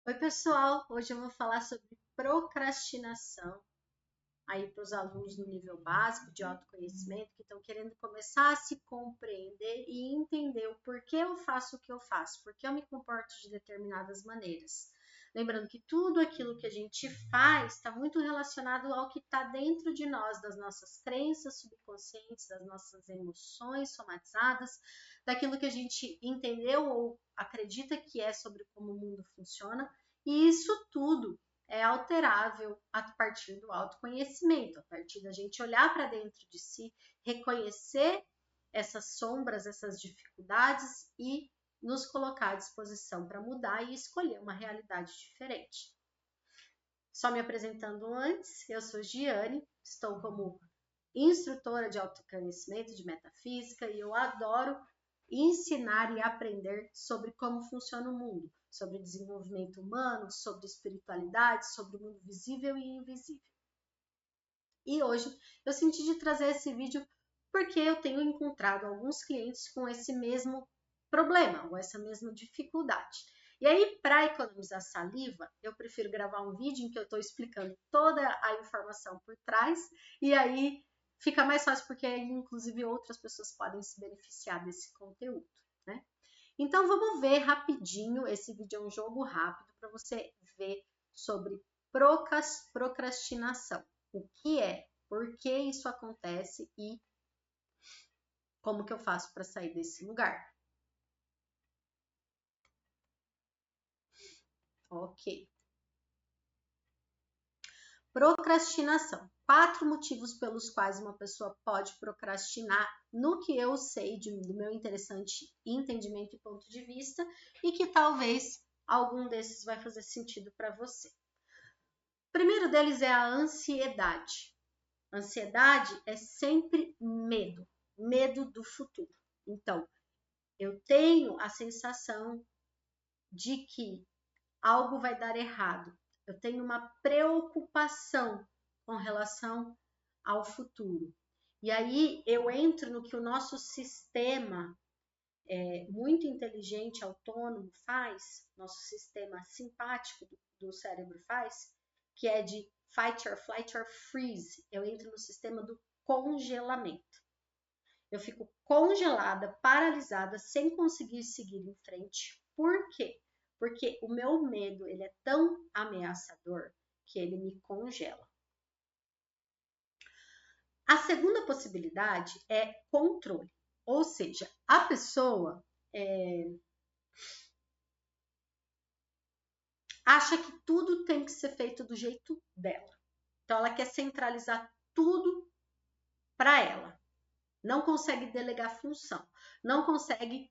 Oi, pessoal! Hoje eu vou falar sobre procrastinação aí para os alunos no nível básico de autoconhecimento que estão querendo começar a se compreender e entender o porquê eu faço o que eu faço, porque eu me comporto de determinadas maneiras. Lembrando que tudo aquilo que a gente faz está muito relacionado ao que está dentro de nós, das nossas crenças subconscientes, das nossas emoções somatizadas, daquilo que a gente entendeu ou acredita que é sobre como o mundo funciona, e isso tudo é alterável a partir do autoconhecimento, a partir da gente olhar para dentro de si, reconhecer essas sombras, essas dificuldades e nos colocar à disposição para mudar e escolher uma realidade diferente. Só me apresentando antes, eu sou Giane, estou como instrutora de autoconhecimento, de metafísica, e eu adoro ensinar e aprender sobre como funciona o mundo, sobre desenvolvimento humano, sobre espiritualidade, sobre o mundo visível e invisível. E hoje eu senti de trazer esse vídeo porque eu tenho encontrado alguns clientes com esse mesmo problema ou essa mesma dificuldade. E aí, para economizar saliva, eu prefiro gravar um vídeo em que eu estou explicando toda a informação por trás, e aí fica mais fácil porque aí, inclusive, outras pessoas podem se beneficiar desse conteúdo, né? Então, vamos ver rapidinho. Esse vídeo é um jogo rápido para você ver sobre procrastinação. O que é, por que isso acontece e como que eu faço para sair desse lugar. Ok. Procrastinação. 4 motivos pelos quais uma pessoa pode procrastinar no que eu sei do meu interessante entendimento e ponto de vista e que talvez algum desses vai fazer sentido para você. O primeiro deles é a ansiedade. Ansiedade é sempre medo, medo do futuro. Então, eu tenho a sensação de que algo vai dar errado. Eu tenho uma preocupação com relação ao futuro. E aí eu entro no que o nosso sistema muito inteligente, autônomo faz, nosso sistema simpático do cérebro faz, que é de fight or flight or freeze. Eu entro no sistema do congelamento. Eu fico congelada, paralisada, sem conseguir seguir em frente. Por quê? Porque o meu medo, ele é tão ameaçador que ele me congela. A segunda possibilidade é controle. Ou seja, a pessoa acha que tudo tem que ser feito do jeito dela. Então, ela quer centralizar tudo para ela. Não consegue delegar função. Não consegue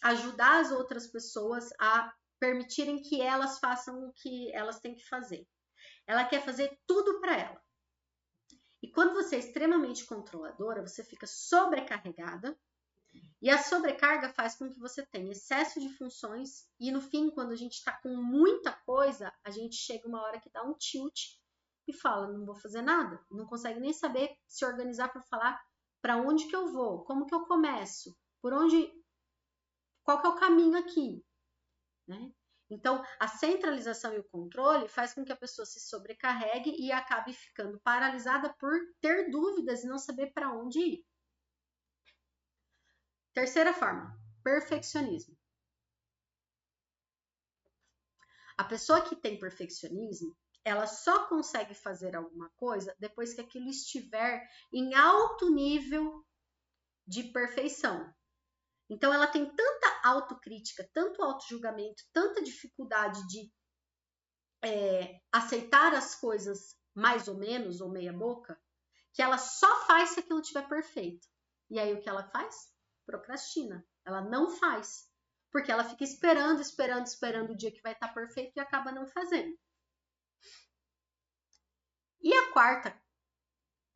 ajudar as outras pessoas a permitirem que elas façam o que elas têm que fazer. Ela quer fazer tudo para ela. E quando você é extremamente controladora, você fica sobrecarregada. E a sobrecarga faz com que você tenha excesso de funções e no fim, quando a gente está com muita coisa, a gente chega uma hora que dá um tilt e fala, não vou fazer nada. Não consegue nem saber se organizar para falar para onde que eu vou, como que eu começo, por onde, qual que é o caminho aqui, né? Então, a centralização e o controle faz com que a pessoa se sobrecarregue e acabe ficando paralisada por ter dúvidas e não saber para onde ir. Terceira forma, perfeccionismo. A pessoa que tem perfeccionismo, ela só consegue fazer alguma coisa depois que aquilo estiver em alto nível de perfeição. Então, ela tem tanta autocrítica, tanto autojulgamento, tanta dificuldade de aceitar as coisas mais ou menos, ou meia boca, que ela só faz se aquilo estiver perfeito. E aí o que ela faz? Procrastina. Ela não faz. Porque ela fica esperando, esperando, esperando o dia que vai estar perfeito e acaba não fazendo. E a quarta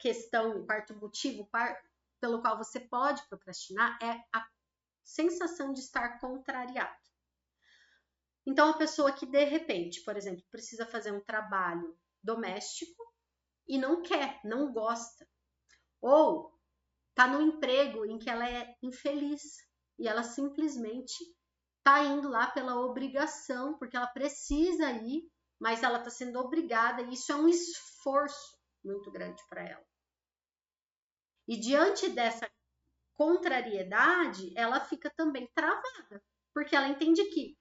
questão, o quarto motivo pelo qual você pode procrastinar é a sensação de estar contrariado. Então, a pessoa que de repente, por exemplo, precisa fazer um trabalho doméstico e não quer, não gosta. Ou está no emprego em que ela é infeliz e ela simplesmente tá indo lá pela obrigação, porque ela precisa ir, mas ela está sendo obrigada, e isso é um esforço muito grande para ela. E diante dessa contrariedade, ela fica também travada, porque ela entende que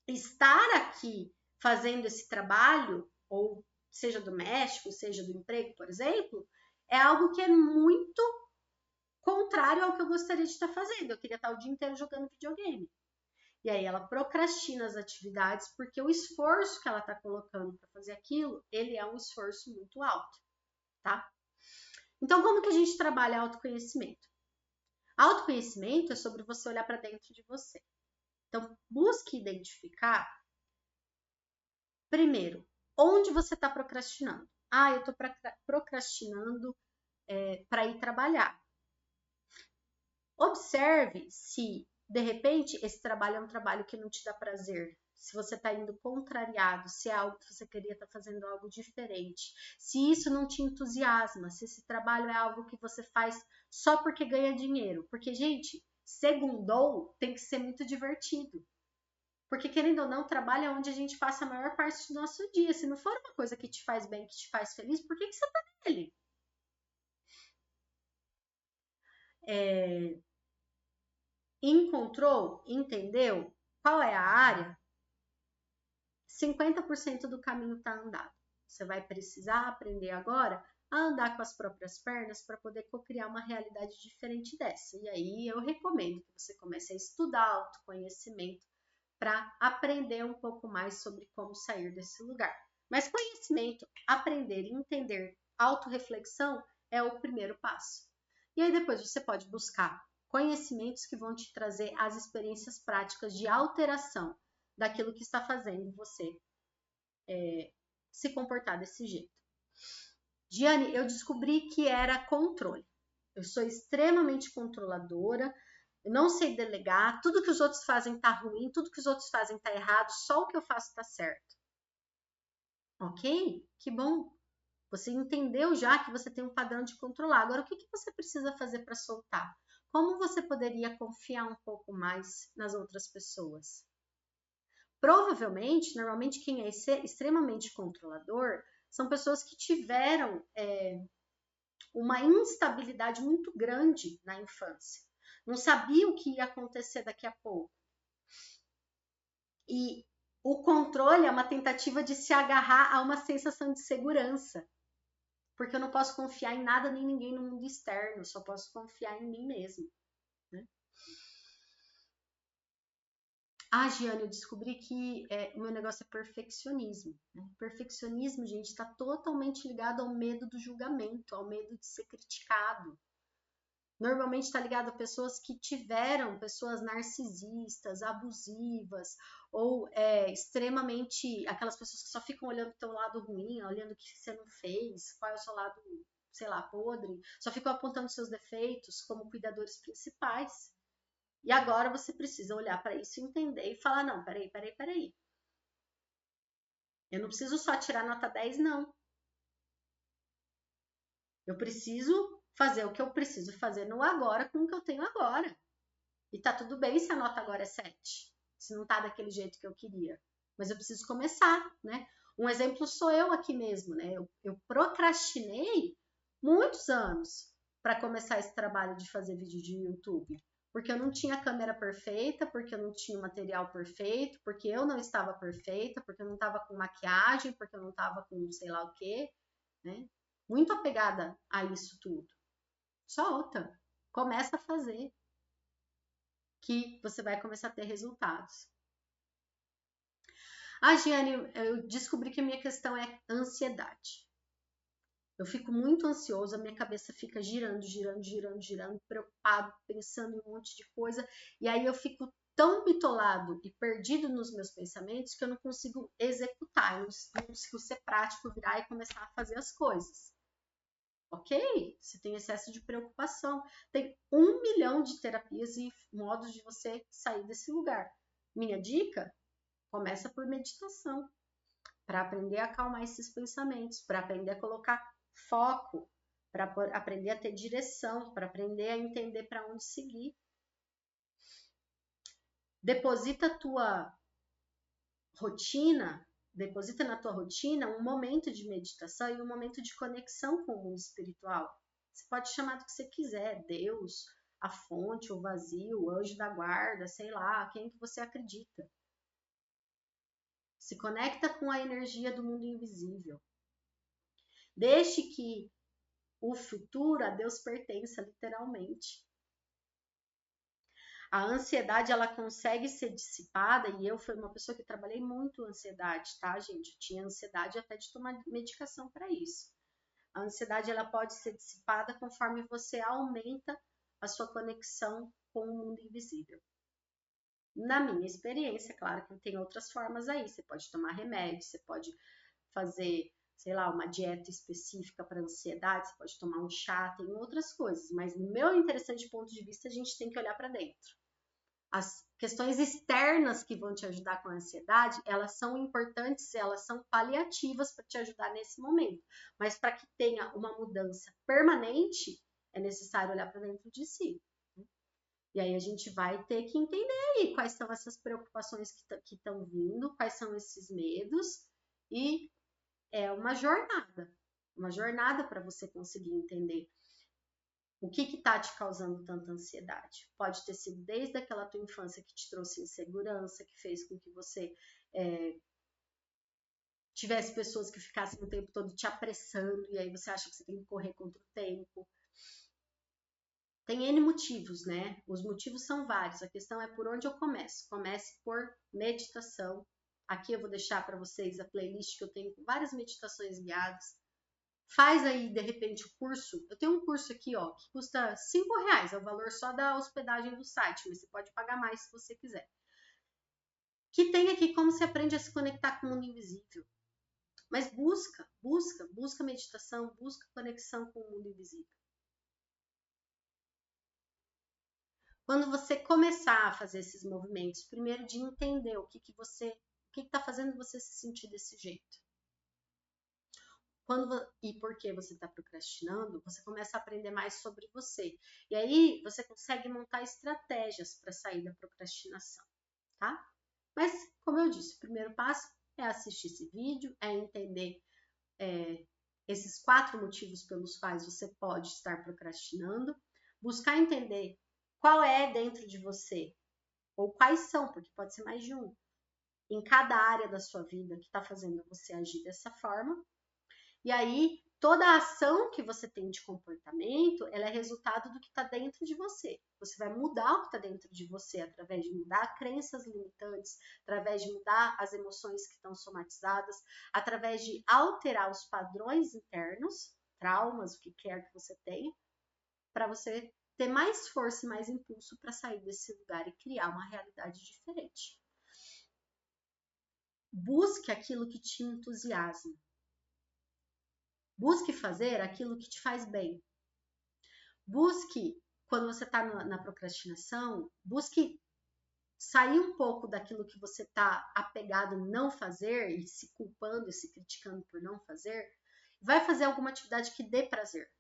estar aqui fazendo esse trabalho, ou seja doméstico, seja do emprego, por exemplo, é algo que é muito contrário ao que eu gostaria de estar fazendo. Eu queria estar o dia inteiro jogando videogame. E aí ela procrastina as atividades porque o esforço que ela está colocando para fazer aquilo, ele é um esforço muito alto, tá? Então, como que a gente trabalha autoconhecimento? Autoconhecimento é sobre você olhar para dentro de você. Então, busque identificar, primeiro, onde você está procrastinando. Ah, eu estou procrastinando para ir trabalhar. Observe se, de repente, esse trabalho é um trabalho que não te dá prazer. Se você está indo contrariado, se é algo que você queria estar fazendo algo diferente. Se isso não te entusiasma, se esse trabalho é algo que você faz só porque ganha dinheiro. Porque, gente, segundou tem que ser muito divertido. Porque, querendo ou não, trabalho é onde a gente passa a maior parte do nosso dia. Se não for uma coisa que te faz bem, que te faz feliz, por que você tá nele? Encontrou? Entendeu? Qual é a área? 50% do caminho está andado. Você vai precisar aprender agora a andar com as próprias pernas para poder criar uma realidade diferente dessa. E aí eu recomendo que você comece a estudar autoconhecimento para aprender um pouco mais sobre como sair desse lugar. Mas conhecimento, aprender e entender, autorreflexão é o primeiro passo. E aí depois você pode buscar conhecimentos que vão te trazer as experiências práticas de alteração daquilo que está fazendo você se comportar desse jeito. Giane, eu descobri que era controle. Eu sou extremamente controladora, eu não sei delegar, tudo que os outros fazem tá ruim, tudo que os outros fazem tá errado, só o que eu faço tá certo. Ok? Que bom. Você entendeu já que você tem um padrão de controlar. Agora, o que você precisa fazer para soltar? Como você poderia confiar um pouco mais nas outras pessoas? Provavelmente, normalmente, quem é extremamente controlador são pessoas que tiveram uma instabilidade muito grande na infância. Não sabia o que ia acontecer daqui a pouco. E o controle é uma tentativa de se agarrar a uma sensação de segurança. Porque eu não posso confiar em nada nem ninguém no mundo externo, só posso confiar em mim mesmo. Né? Ah, Giane, eu descobri que o meu negócio é perfeccionismo. Né? Perfeccionismo, gente, está totalmente ligado ao medo do julgamento, ao medo de ser criticado. Normalmente está ligado a pessoas que tiveram pessoas narcisistas, abusivas, ou extremamente aquelas pessoas que só ficam olhando o teu lado ruim, olhando o que você não fez, qual é o seu lado, sei lá, podre, só ficam apontando seus defeitos como cuidadores principais. E agora você precisa olhar para isso, entender e falar, não, peraí. Eu não preciso só tirar nota 10, não. Eu preciso fazer o que eu preciso fazer no agora com o que eu tenho agora. E tá tudo bem se a nota agora é 7, se não tá daquele jeito que eu queria. Mas eu preciso começar, né? Um exemplo sou eu aqui mesmo, né? Eu procrastinei muitos anos para começar esse trabalho de fazer vídeo de YouTube. Porque eu não tinha a câmera perfeita, porque eu não tinha o material perfeito, porque eu não estava perfeita, porque eu não estava com maquiagem, porque eu não estava com sei lá o quê, né? Muito apegada a isso tudo. Solta, começa a fazer, que você vai começar a ter resultados. Ah, Giane, eu descobri que a minha questão é ansiedade. Eu fico muito ansiosa, minha cabeça fica girando, preocupado, pensando em um monte de coisa, e aí eu fico tão bitolado e perdido nos meus pensamentos que eu não consigo executar, eu não consigo ser prático, virar e começar a fazer as coisas. Ok? Você tem excesso de preocupação. Tem 1 milhão de terapias e modos de você sair desse lugar. Minha dica? Começa por meditação, para aprender a acalmar esses pensamentos, para aprender a colocar foco, para aprender a ter direção, para aprender a entender para onde seguir. Deposita na tua rotina um momento de meditação e um momento de conexão com o mundo espiritual. Você pode chamar do que você quiser, Deus, a fonte, o vazio, o anjo da guarda, sei lá, quem que você acredita. Se conecta com a energia do mundo invisível. Deixe que o futuro a Deus pertença, literalmente. A ansiedade, ela consegue ser dissipada, e eu fui uma pessoa que trabalhei muito ansiedade, tá, gente? Eu tinha ansiedade até de tomar medicação para isso. A ansiedade, ela pode ser dissipada conforme você aumenta a sua conexão com o mundo invisível. Na minha experiência, claro que tem outras formas aí. Você pode tomar remédio, você pode fazer, sei lá, uma dieta específica para ansiedade, você pode tomar um chá, tem outras coisas. Mas no meu interessante ponto de vista, a gente tem que olhar para dentro. As questões externas que vão te ajudar com a ansiedade, elas são importantes, elas são paliativas para te ajudar nesse momento. Mas para que tenha uma mudança permanente, é necessário olhar para dentro de si. E aí a gente vai ter que entender aí quais são essas preocupações que estão vindo, quais são esses medos, e é uma jornada para você conseguir entender o que está te causando tanta ansiedade. Pode ter sido desde aquela tua infância que te trouxe insegurança, que fez com que você tivesse pessoas que ficassem o tempo todo te apressando, e aí você acha que você tem que correr contra o tempo. Tem N motivos, né? Os motivos são vários. A questão é por onde eu começo. Comece por meditação. Aqui eu vou deixar para vocês a playlist que eu tenho com várias meditações guiadas. Faz aí, de repente, o curso. Eu tenho um curso aqui, ó, que custa R$5. É o valor só da hospedagem do site, mas você pode pagar mais se você quiser. Que tem aqui como se aprende a se conectar com o mundo invisível. Mas busca meditação, busca conexão com o mundo invisível. Quando você começar a fazer esses movimentos, primeiro de entender o que está fazendo você se sentir desse jeito. E por que você está procrastinando, você começa a aprender mais sobre você. E aí você consegue montar estratégias para sair da procrastinação, tá? Mas, como eu disse, o primeiro passo é assistir esse vídeo, é entender esses 4 motivos pelos quais você pode estar procrastinando, buscar entender qual é dentro de você, ou quais são, porque pode ser mais de um, em cada área da sua vida que está fazendo você agir dessa forma. E aí, toda a ação que você tem de comportamento, ela é resultado do que está dentro de você. Você vai mudar o que está dentro de você através de mudar crenças limitantes, através de mudar as emoções que estão somatizadas, através de alterar os padrões internos, traumas, o que quer que você tenha, para você ter mais força e mais impulso para sair desse lugar e criar uma realidade diferente. Busque aquilo que te entusiasma. Busque fazer aquilo que te faz bem. Busque, quando você está na procrastinação, busque sair um pouco daquilo que você está apegado em não fazer e se culpando e se criticando por não fazer. Vai fazer alguma atividade que dê prazer.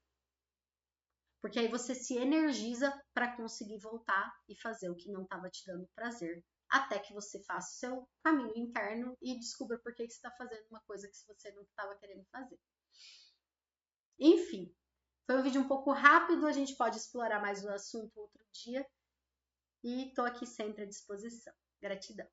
Porque aí você se energiza para conseguir voltar e fazer o que não estava te dando prazer. Até que você faça o seu caminho interno e descubra por que você está fazendo uma coisa que você não estava querendo fazer. Enfim, foi um vídeo um pouco rápido, a gente pode explorar mais o assunto outro dia. E estou aqui sempre à disposição. Gratidão.